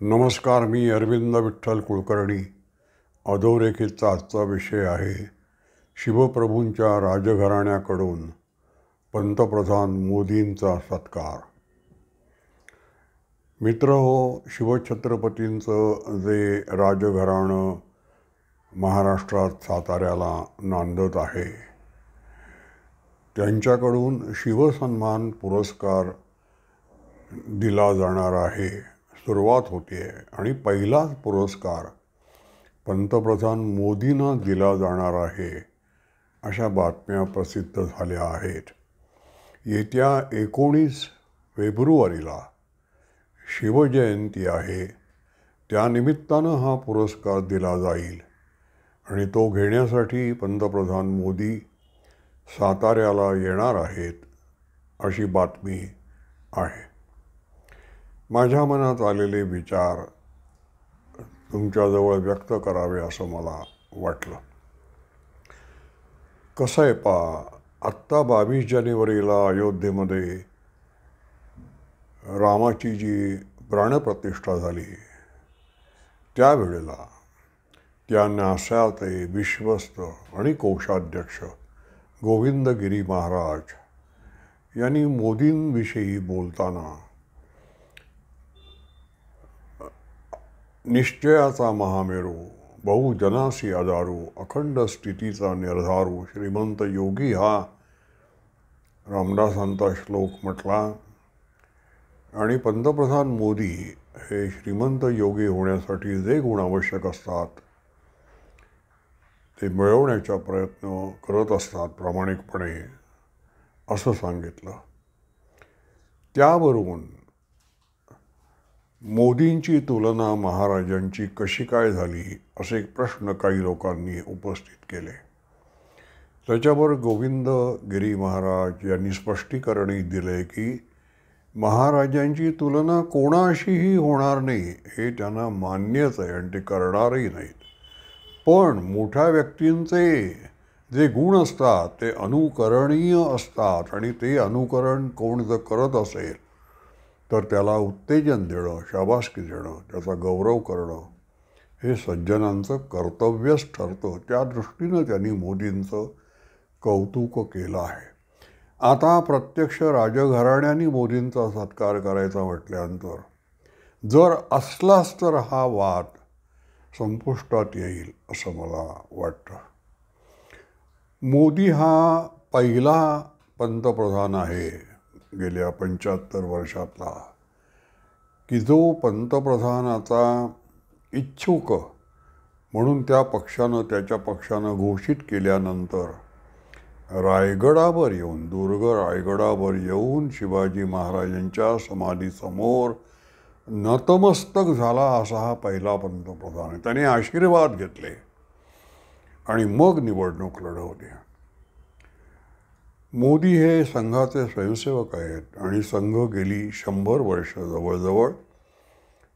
नमस्कार. मी अरविंद विठ्ठल कुलकर्णी. अधोरेखितचा आजचा विषय आहे शिवप्रभूंच्या राजघराण्याकडून पंतप्रधान मोदींचा सत्कार. मित्र हो, शिवछत्रपतींचं जे राजघराणं महाराष्ट्रात साताऱ्याला नांदत आहे, त्यांच्याकडून शिवसन्मान पुरस्कार दिला जाणार आहे. सुरुवात होते आणि पहिलाच पुरस्कार पंतप्रधान मोदींना दिला जाणार आहे अशा बातम्या प्रसिद्ध झाल्या आहेत. येत्या 19 फेब्रुवारीला शिवजयंती आहे. त्यानिमित्तानं हा पुरस्कार दिला जाईल आणि तो घेण्यासाठी पंतप्रधान मोदी साताऱ्याला येणार आहेत अशी बातमी आहे. माझ्या मनात आलेले विचार तुमच्याजवळ व्यक्त करावे असं मला वाटलं. कसं आहे आत्ता 22 जानेवारीला अयोध्येमध्ये रामाची जी प्राणप्रतिष्ठा झाली, त्यावेळेला त्या न्यासाचे विश्वस्त आणि कोषाध्यक्ष गोविंदगिरी महाराज यांनी मोदींविषयी बोलताना निश्चयाचा महामेरू, बहुजनासी आधारू, अखंड स्थितीचा निर्धारू, श्रीमंत योगी हा रामदासांचा श्लोक म्हटला. आणि पंतप्रधान मोदी हे श्रीमंत योगी होण्यासाठी जे गुण आवश्यक असतात ते मिळवण्याचा प्रयत्न करत असतात प्रामाणिकपणे असं सांगितलं. त्यावरून मोदींची तुलना महाराजांची कशी काय झाली असे प्रश्न काही लोकांनी उपस्थित केले. त्याच्यावर गोविंदगिरी महाराज यांनी स्पष्टीकरणही दिले की महाराजांची तुलना कोणाशीही होणार नाही, हे त्यांना मान्यच आहे आणि ते करणारही नाहीत. पण मोठ्या व्यक्तींचे जे गुण असतात ते अनुकरणीय असतात आणि ते अनुकरण कोण जर करत असेल तर त्याला उत्तेजन देणं, शाबासकी देणं, त्याचा गौरव करणं हे सज्जनांचं कर्तव्यच ठरतं. त्या दृष्टीनं त्यांनी मोदींचं कौतुक केलं आहे. आता प्रत्यक्ष राजघराण्याने मोदींचा सत्कार करायचा म्हटल्यानंतर जर असलाच तर हा वाद संपुष्टात येईल असं मला वाटतं. मोदी हा पहिला पंतप्रधान आहे गेल्या 75 वर्षातला की जो पंतप्रधानाचा इच्छुक म्हणून त्याच्या पक्षानं घोषित केल्यानंतर रायगडावर येऊन, दुर्ग रायगडावर येऊन शिवाजी महाराजांच्या समाधीसमोर नतमस्तक झाला असा हा पहिला पंतप्रधान आहे. त्याने आशीर्वाद घेतले आणि मग निवडणूक लढवली. मोदी हे संघाचे स्वयंसेवक आहेत आणि संघ गेली 100 वर्ष जवळजवळ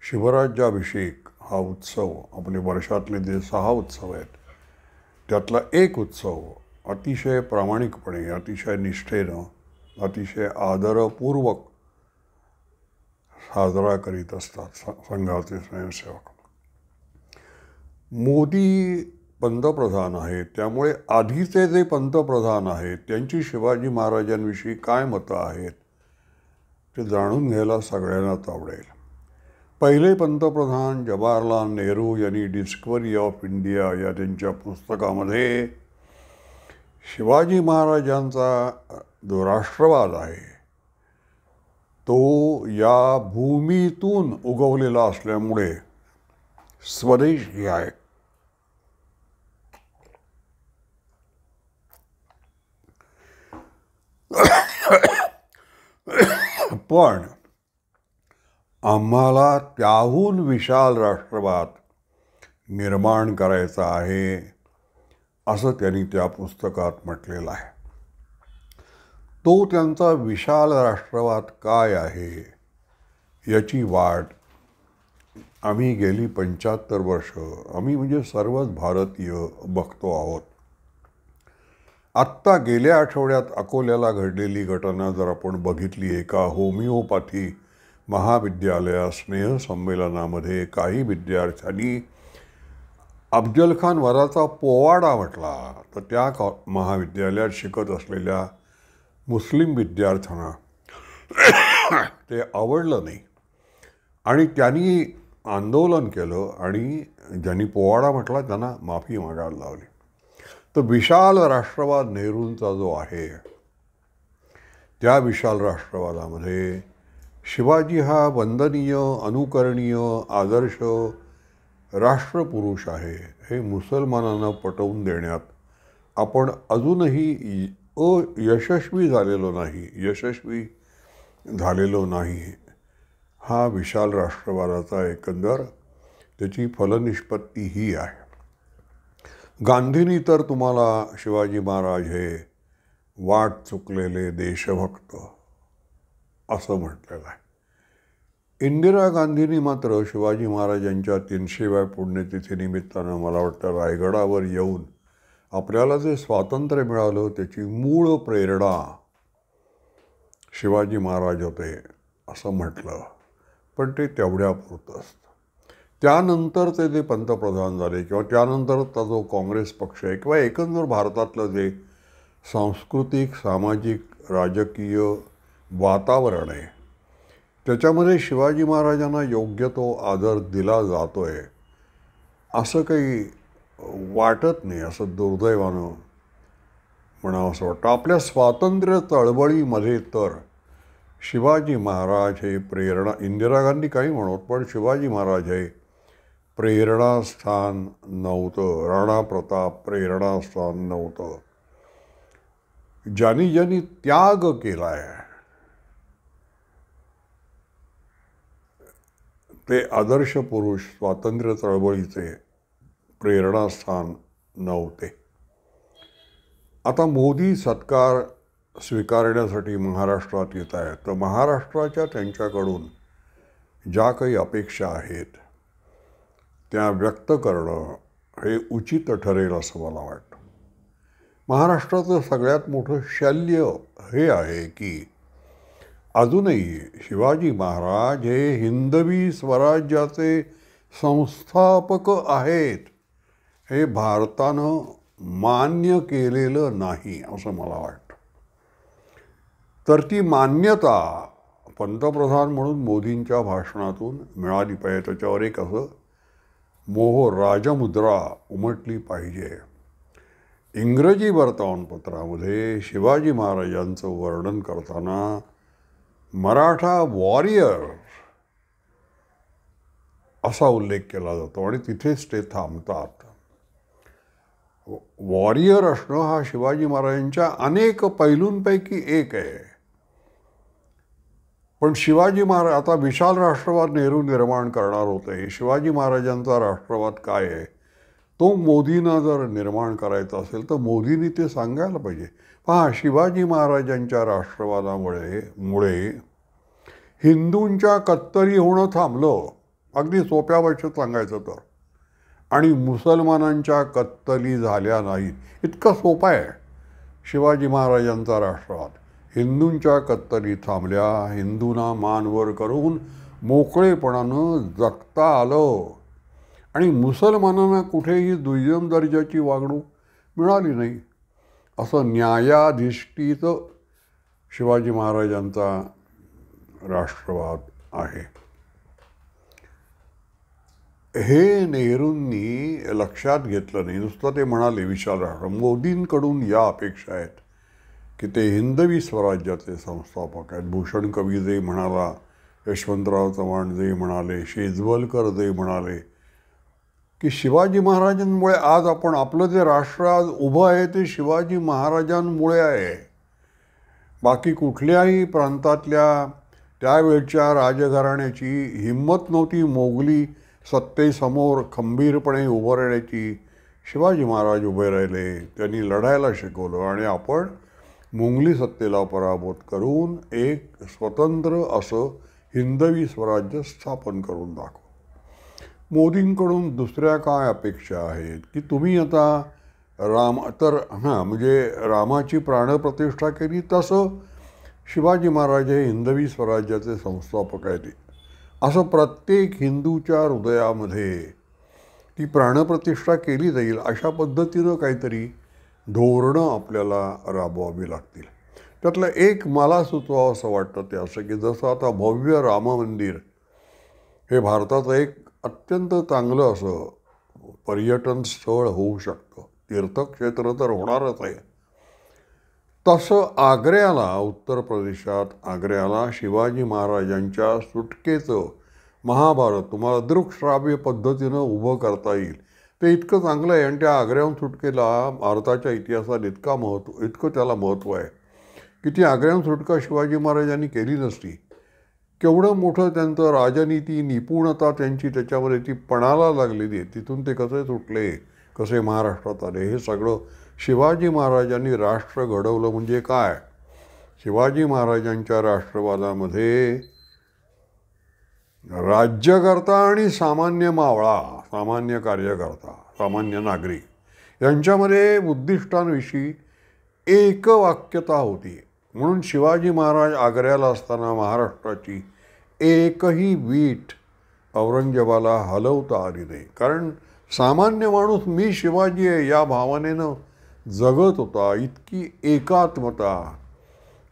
शिवराज्याभिषेक हा उत्सव, आपले वर्षातले जे 6 उत्सव आहेत त्यातला एक उत्सव अतिशय प्रामाणिकपणे, अतिशय निष्ठेनं, अतिशय आदरपूर्वक साजरा करीत असतात संघाचे स्वयंसेवक. मोदी पंतप्रधान आहेत, त्यामुळे आधीचे जे पंतप्रधान आहेत त्यांची शिवाजी महाराजांविषयी काय मतं आहेत ते जाणून घ्यायला सगळ्यांनाच आवडेल. पहिले पंतप्रधान जवाहरलाल नेहरू यांनी डिस्कवरी ऑफ इंडिया या त्यांच्या पुस्तकामध्ये शिवाजी महाराजांचा जो राष्ट्रवाद आहे तो या भूमीतून उगवलेला असल्यामुळे स्वदेशी आहे. पण आम्हाला त्याहून विशाल राष्ट्रवाद निर्माण करायचा आहे असं त्यांनी त्या पुस्तकात म्हटलेलं आहे. तो त्यांचा विशाल राष्ट्रवाद काय आहे याची वाट आम्ही गेली 75 वर्ष, आम्ही म्हणजे सर्वच भारतीय बघतो आहोत. आत्ता गेल्या आठवड्यात अकोल्याला घडलेली घटना जर आपण बघितली, एका होमिओपॅथी महाविद्यालया स्नेहसंमेलनामध्ये काही विद्यार्थ्यांनी अफजल खान वराचा पोवाडा म्हटला, तर त्या महाविद्यालयात शिकत असलेल्या मुस्लिम विद्यार्थ्यांना ते आवडलं नाही आणि त्यांनी आंदोलन केलं आणि ज्यांनी पोवाडा म्हटला त्यांना माफी मागायला लावली. तर विशाल राष्ट्रवाद नेहरूंचा जो आहे, त्या विशाल राष्ट्रवादामध्ये शिवाजी हा वंदनीय, अनुकरणीय, आदर्श राष्ट्रपुरुष आहे हे मुसलमानांना पटवून देण्यात आपण अजूनही यशस्वी झालेलो नाही. हा विशाल राष्ट्रवादाचा एकंदर त्याची फलनिष्पत्ती ही आहे. गांधींनी तर तुम्हाला शिवाजी महाराज हे वाट चुकलेले देशभक्त असं म्हटलेलं आहे. इंदिरा गांधींनी मात्र शिवाजी महाराजांच्या 300व्या पुण्यतिथीनिमित्तानं मला वाटतं रायगडावर येऊन आपल्याला जे स्वातंत्र्य मिळालं त्याची मूळ प्रेरणा शिवाजी महाराज होते असं म्हटलं, पण ते तेवढ्यापुरतं असतं. त्यानंतर ते पंतप्रधान झाले किंवा त्यानंतरचा जो काँग्रेस पक्ष आहे किंवा एकंदर भारतातलं जे सांस्कृतिक, सामाजिक, राजकीय वातावरण आहे त्याच्यामध्ये शिवाजी महाराजांना योग्य तो आदर दिला जातोय असं काही वाटत नाही, असं दुर्दैवानं म्हणावं असं वाटतं. आपल्या स्वातंत्र्य चळवळीमध्ये तर शिवाजी महाराज हे प्रेरणा, इंदिरा गांधी काही म्हणत पण शिवाजी महाराज हे प्रेरणास्थान नव्हतं. राणा प्रताप प्रेरणास्थान नव्हतं. ज्यांनी ज्यांनी त्याग केला आहे ते आदर्श पुरुष स्वातंत्र्य चळवळीचे प्रेरणास्थान नव्हते. आता मोदी सत्कार स्वीकारण्यासाठी महाराष्ट्रात येत आहेत, तर महाराष्ट्राच्या त्यांच्याकडून ज्या काही अपेक्षा आहेत त्या व्यक्त करणं हे उचित ठरेल असं मला वाटतं. महाराष्ट्राचं सगळ्यात मोठं शल्य हे आहे की अजूनही शिवाजी महाराज हे हिंदवी स्वराज्याचे संस्थापक आहेत हे भारतानं मान्य केलेलं नाही असं मला वाटतं. तर ती मान्यता पंतप्रधान म्हणून मोदींच्या भाषणातून मिळाली पाहिजे. त्याच्यावर एक असं मोहर, राजमुद्रा उमटली पाहिजे. इंग्रजी वर्तमानपत्रामध्ये शिवाजी महाराजांचं वर्णन करताना मराठा वॉरियर असा उल्लेख केला जातो आणि तिथेच ते थांबतात. वॉरियर असणं हा शिवाजी महाराजांच्या अनेक पैलूंपैकी एक आहे. पण शिवाजी महाराज आता विशाल राष्ट्रवाद नेहरू निर्माण करणार होते. शिवाजी महाराजांचा राष्ट्रवाद काय आहे तो मोदींना जर निर्माण करायचा असेल तर मोदींनी ते सांगायला पाहिजे. पहा, शिवाजी महाराजांच्या राष्ट्रवादामुळे हिंदूंच्या कत्तली होणं थांबलं, अगदी सोप्या भाषेत सांगायचं तर, आणि मुसलमानांच्या कत्तली झाल्या नाहीत. इतकं सोपं आहे शिवाजी महाराजांचा राष्ट्रवाद. हिंदूंच्या कत्तली थांबल्या, हिंदूंना मानवर करून मोकळेपणानं जगता आलं आणि मुसलमानांना कुठेही दुय्यम दर्जाची वागणूक मिळाली नाही. असं न्यायाधिष्ठित शिवाजी महाराजांचा राष्ट्रवाद आहे. हे नेहरूंनी लक्षात घेतलं नाही. नुसतं ते म्हणाले विशाल राष्ट्र. मोदींकडून या अपेक्षा आहेत की ते हिंदवी स्वराज्याचे संस्थापक आहेत. भूषण कवी जे म्हणाला, यशवंतराव चव्हाण जे म्हणाले, शेजवलकर जे म्हणाले की शिवाजी महाराजांमुळे आज आपलं जे राष्ट्र आज उभं आहे ते शिवाजी महाराजांमुळे आहे. बाकी कुठल्याही प्रांतातल्या त्यावेळच्या राजघराण्याची हिंमत नव्हती मोगली सत्तेसमोर खंबीरपणे उभं राहण्याची. शिवाजी महाराज उभे राहिले, त्यांनी लढायला शिकवलं आणि आपण मोंगली सत्तेला पराभूत करून एक स्वतंत्र असं हिंदवी स्वराज्य स्थापन करून दाखवू. मोदींकडून दुसऱ्या काय अपेक्षा आहेत की तुम्ही आता म्हणजे रामाची प्राणप्रतिष्ठा केली तसं शिवाजी महाराज हे हिंदवी स्वराज्याचे संस्थापक आहेत असं प्रत्येक हिंदूच्या हृदयामध्ये ती प्राणप्रतिष्ठा केली जाईल अशा पद्धतीनं काहीतरी धोरणं आपल्याला राबवावी लागतील. त्यातलं एक मला सुचवावं असं वाटतं ते असं की जसं आता भव्य राम मंदिर हे भारताचं एक अत्यंत चांगलं असं पर्यटन स्थळ होऊ शकतं, तीर्थक्षेत्र तर होणारच आहे, तसं आग्र्याला, उत्तर प्रदेशात आग्र्याला शिवाजी महाराजांच्या सुटकेचं महाभारत तुम्हाला दृकश्राव्य पद्धतीनं उभं करता येईल. ते इतकं चांगलं आहे आणि त्या आग्र्याहून सुटकेला भारताच्या इतिहासात इतकं त्याला महत्त्व आहे की ती आग्र्याहून सुटका शिवाजी महाराजांनी केली नसती. केवढं मोठं त्यांचं राजनीती निपुणता त्यांची त्याच्यामध्ये ती पणाला लागलेली आहे. तिथून ते कसे सुटले, कसे महाराष्ट्रात आले, हे सगळं शिवाजी महाराजांनी राष्ट्र घडवलं. म्हणजे काय, शिवाजी महाराजांच्या राष्ट्रवादामध्ये राज्यकर्ता आणि सामान्य मावळा, सामान्य कार्यकर्ता, सामान्य नागरिक यांच्यामध्ये उद्दिष्टांविषयी एकवाक्यता होती. म्हणून शिवाजी महाराज आग्र्याला असताना महाराष्ट्राची एकही वीट औरंगजेबाला हलवता आली नाही. कारण सामान्य माणूस मी शिवाजी आहे या भावनेनं जगत होता. इतकी एकात्मता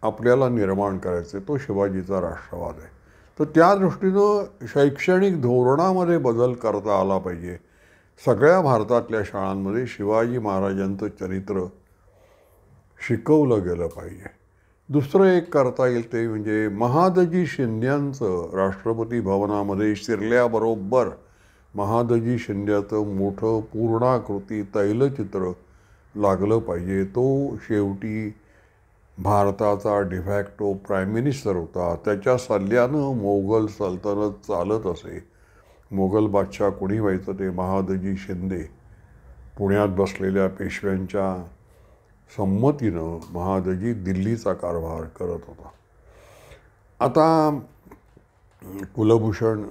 आपल्याला निर्माण करायचे, तो शिवाजीचा राष्ट्रवाद आहे. तर त्या दृष्टीनं शैक्षणिक धोरणामध्ये बदल करता आला पाहिजे. सगळ्या भारतातल्या शाळांमध्ये शिवाजी महाराजांचं चरित्र शिकवलं गेलं पाहिजे. दुसरं एक करता येईल ते म्हणजे महादजी शिंद्यांचं राष्ट्रपती भवनामध्ये शिरल्याबरोबर महादजी शिंद्याचं मोठं पूर्णाकृती तैलचित्र लागलं पाहिजे. तो शेवटी भारताचा डिफॅक्टो प्राईम मिनिस्टर होता. त्याच्या सल्ल्यानं मोगल सल्तनत चालत असे. मोगल बादशाह कोणी व्हायचं ते महादजी शिंदे. पुण्यात बसलेल्या पेशव्यांच्या संमतीनं महादजी दिल्लीचा कारभार करत होता. आता कुलभूषण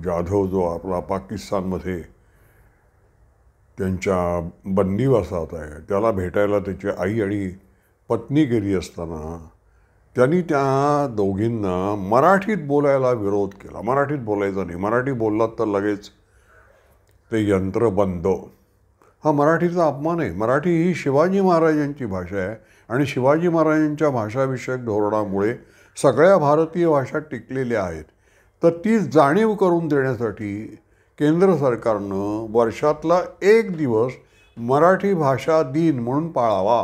जाधव जो आपला पाकिस्तानमध्ये त्यांच्या बंदिवासात आहे, त्याला भेटायला त्याची आई आणि पत्नी गेली असताना त्यांनी त्या दोघींना मराठीत बोलायला विरोध केला. मराठीत बोलायचं नाही, मराठी बोललात तर लगेच ते यंत्र बंद. हा मराठीचा अपमान आहे. मराठी ही शिवाजी महाराजांची भाषा आहे आणि शिवाजी महाराजांच्या भाषाविषयक धोरणामुळे सगळ्या भारतीय भाषा टिकलेल्या आहेत. तर ती जाणीव करून देण्यासाठी केंद्र सरकारनं वर्षातला एक दिवस मराठी भाषा दिन म्हणून पाळावा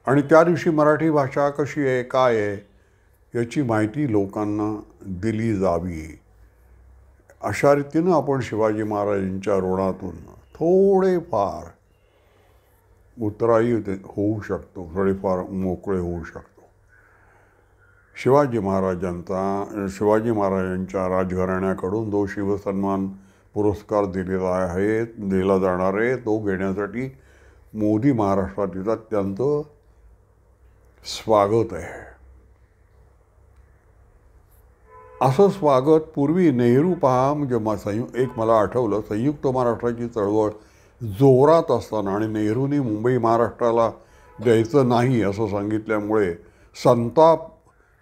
आणि त्या दिवशी मराठी भाषा कशी आहे, काय आहे याची माहिती लोकांना दिली जावी. अशा रीतीनं आपण शिवाजी महाराजांच्या ऋणातून थोडेफार उतराई होऊ शकतो, थोडेफार मोकळे होऊ शकतो. शिवाजी महाराजांच्या राजघराण्याकडून जो शिवसन्मान पुरस्कार दिला जाणार आहे तो घेण्यासाठी मोदी महाराष्ट्रात येतात. त्यांचं स्वागत आहे. असं स्वागत पूर्वी नेहरू पहा म्हणजे एक मला आठवलं, संयुक्त महाराष्ट्राची चळवळ जोरात असताना आणि नेहरूंनी मुंबई महाराष्ट्राला द्यायचं नाही असं सांगितल्यामुळे संताप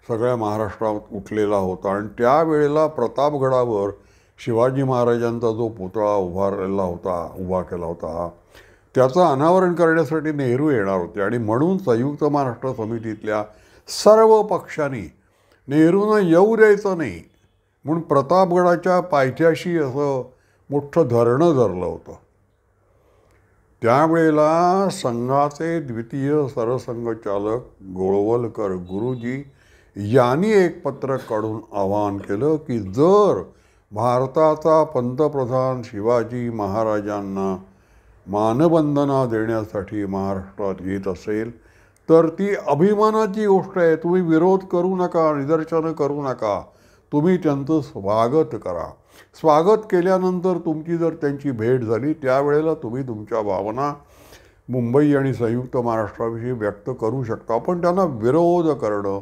सगळ्या महाराष्ट्रात उठलेला होता आणि त्यावेळेला प्रतापगडावर शिवाजी महाराजांचा जो पुतळा उभा केला होता त्याचं अनावरण करण्यासाठी नेहरू येणार होते आणि म्हणून संयुक्त महाराष्ट्र समितीतल्या सर्व पक्षांनी नेहरूंना येऊ द्यायचं नाही म्हणून प्रतापगडाच्या पायथ्याशी असं मोठं धरणं धरलं होतं. त्यावेळेला संघाचे द्वितीय सरसंघचालक गोळवलकर गुरुजी यांनी एक पत्रक काढून आवाहन केलं की जर भारताचा पंतप्रधान शिवाजी महाराजांना मानवंदना देण्यासाठी महाराष्ट्रात येत असेल तर ती अभिमानाची गोष्ट आहे. तुम्ही विरोध करू नका, निदर्शनं करू नका, तुम्ही त्यांचं स्वागत करा. स्वागत केल्यानंतर तुमची जर त्यांची भेट झाली त्यावेळेला तुम्ही तुमच्या भावना मुंबई आणि संयुक्त महाराष्ट्राविषयी व्यक्त करू शकता, पण त्यांना विरोध करणं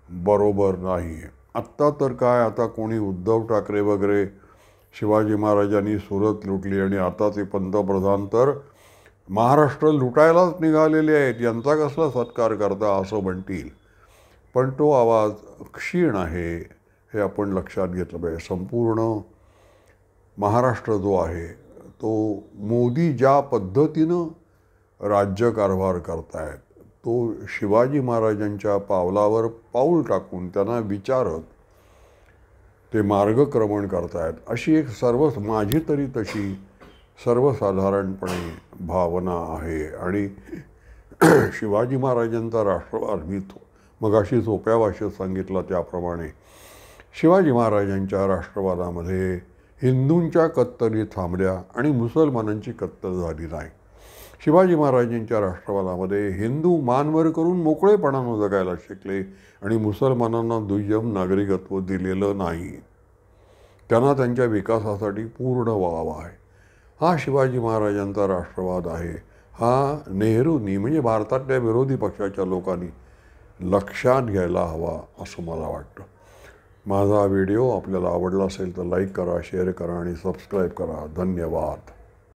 बरोबर नाही. आत्ता तर काय, आता कोणी उद्धव ठाकरे वगैरे शिवाजी महाराजांनी सुरत लुटली आणि आता ते पंतप्रधान तर महाराष्ट्र लुटायलाच निघालेले आहेत, यांचा कसला सत्कार करता असं म्हणतील. पण तो आवाज क्षीण आहे हे आपण लक्षात घेतलं पाहिजे. संपूर्ण महाराष्ट्र जो आहे तो मोदी ज्या पद्धतीनं राज्यकारभार करतायत, तो शिवाजी महाराजांच्या पावलावर पाऊल टाकून त्यांना विचारत ते मार्गक्रमण करतायत, अशी एक माझी तरी तशी सर्वसाधारणपणे भावना आहे. आणि शिवाजी महाराजांचा राष्ट्रवाद मी मगाशी सोप्या भाषेत सांगितलं त्याप्रमाणे शिवाजी महाराजांच्या राष्ट्रवादामध्ये हिंदूंच्या कत्तली थांबल्या आणि मुसलमानांची कत्तल झाली नाही. शिवाजी महाराजांच्या राष्ट्रवादामध्ये हिंदू मानवर करून मोकळेपणानं जगायला शिकले आणि मुसलमानांना दुय्यम नागरिकत्व दिलेलं नाही. त्यांना त्यांच्या विकासासाठी पूर्ण वाव आहे. हा शिवाजी महाराजांचा राष्ट्रवाद आहे. हा नेहरूंनी म्हणजे भारतातल्या विरोधी पक्षाच्या लोकांनी लक्षात घ्यायला हवा असं मला वाटतं. माझा व्हिडिओ आपल्याला आवडला असेल तर लाईक करा, शेअर करा आणि सबस्क्राईब करा. धन्यवाद.